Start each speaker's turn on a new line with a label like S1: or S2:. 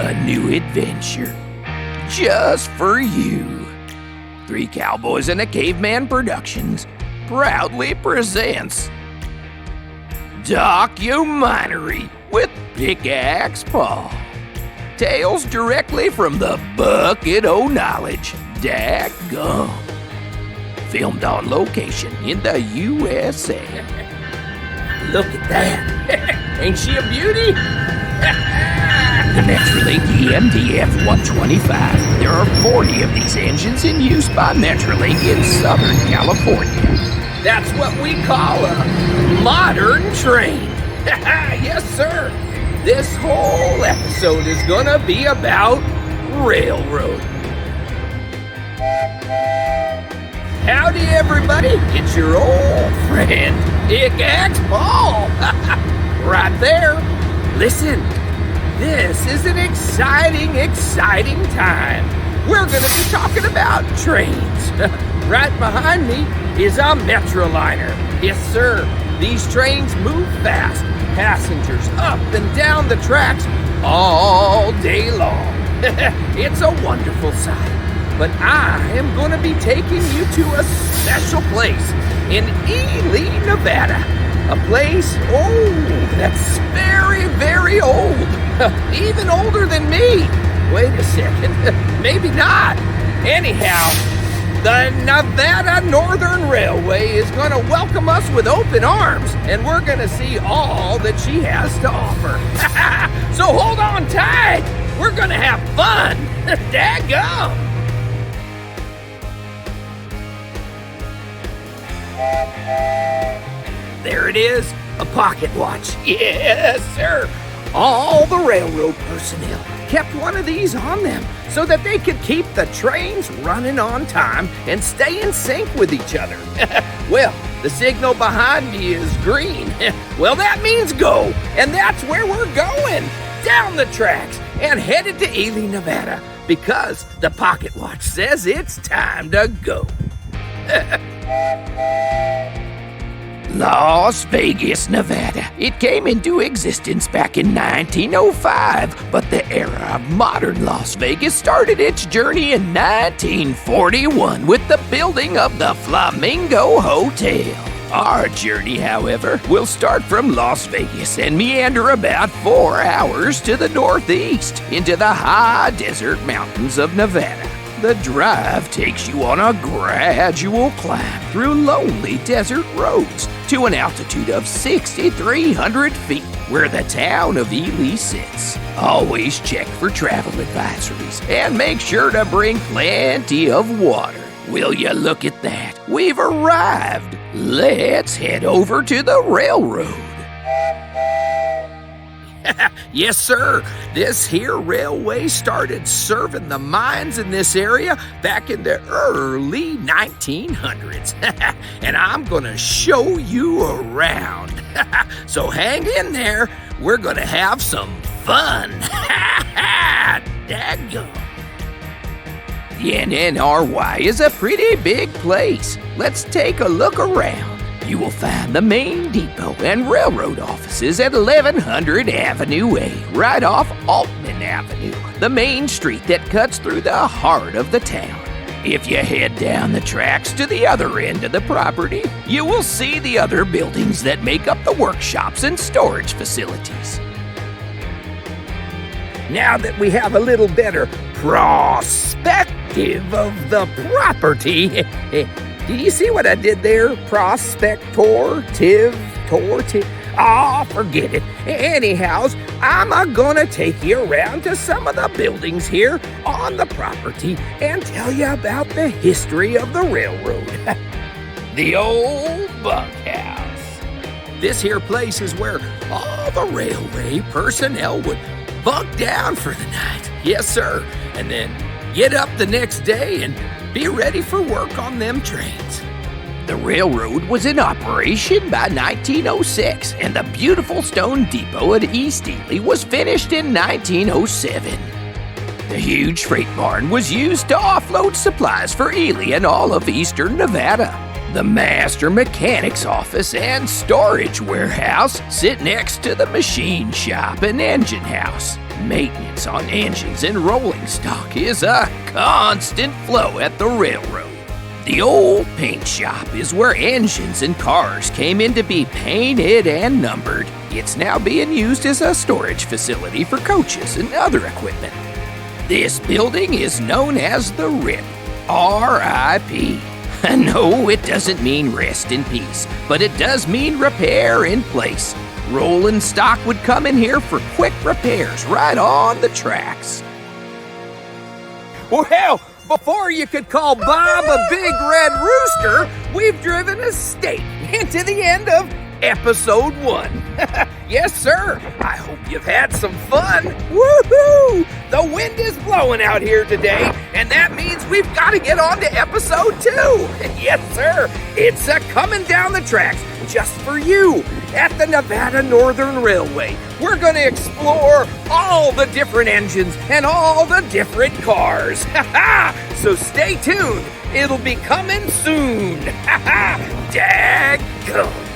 S1: a new adventure just for you. Three Cowboys and a Caveman Productions proudly presents Documinery with Pickaxe Paul. Tales directly from the bucket o' knowledge, dadgum. Filmed on location in the USA. Look at that. Ain't she a beauty? The Metrolink EMDF 125. There are 40 of these engines in use by Metrolink in Southern California. That's what we call a modern train. Yes, sir. This whole episode is gonna be about railroad. Howdy, everybody. It's your old friend, Pickaxe Paul. Right there. Listen, this is an exciting time. We're going to be talking about trains. Right behind me is a Metroliner. Yes, sir. These trains move fast. Passengers up and down the tracks all day long. It's a wonderful sight. But I am going to be taking you to a special place in Ely, Nevada. A place, that's very, very old. Even older than me. Wait a second. Maybe not. Anyhow, the Nevada Northern Railway is going to welcome us with open arms, and we're going to see all that she has to offer. So hold on tight. We're going to have fun. Daggum. There it is, a pocket watch. Yes, sir. All the railroad personnel kept one of these on them so that they could keep the trains running on time and stay in sync with each other. Well, the signal behind me is green. Well, that means go, and that's where we're going. Down the tracks and headed to Ely, Nevada, because the pocket watch says it's time to go. Las Vegas, Nevada. It came into existence back in 1905, but the era of modern Las Vegas started its journey in 1941 with the building of the Flamingo Hotel. Our journey, however, will start from Las Vegas and meander about 4 hours to the northeast into the high desert mountains of Nevada. The drive takes you on a gradual climb through lonely desert roads to an altitude of 6,300 feet, where the town of Ely sits. Always check for travel advisories and make sure to bring plenty of water. Will you look at that? We've arrived. Let's head over to the railroad. Yes, sir. This here railway started serving the mines in this area back in the early 1900s. And I'm going to show you around. So hang in there. We're going to have some fun. Daggum. The NNRY is a pretty big place. Let's take a look around. You will find the main depot and railroad offices at 1100 Avenue A, right off Altman Avenue, the main street that cuts through the heart of the town. If you head down the tracks to the other end of the property, you will see the other buildings that make up the workshops and storage facilities. Now that we have a little better perspective of the property, do you see what I did there? Prospector-tive. Forget it. Anyhow, I'm gonna take you around to some of the buildings here on the property and tell you about the history of the railroad. The old bunkhouse. This here place is where all the railway personnel would bunk down for the night. Yes, sir. And then get up the next day and be ready for work on them trains. The railroad was in operation by 1906, and the beautiful stone depot at East Ely was finished in 1907. The huge freight barn was used to offload supplies for Ely and all of eastern Nevada. The master mechanic's office and storage warehouse sit next to the machine shop and engine house. Maintenance on engines and rolling stock is a constant flow at the railroad. The old paint shop is where engines and cars came in to be painted and numbered. It's now being used as a storage facility for coaches and other equipment. This building is known as the RIP, R-I-P. No, it doesn't mean rest in peace, but it does mean repair in place. Rolling stock would come in here for quick repairs right on the tracks. Well, before you could call Bob a big red rooster, we've driven a state into the end of episode 1. Yes, sir. I hope you've had some fun. Woohoo! The wind is blowing out here today, and that means we've got to get on to episode 2. Yes, sir. It's coming down the tracks just for you at the Nevada Northern Railway. We're going to explore all the different engines and all the different cars. So stay tuned. It'll be coming soon. Daggum.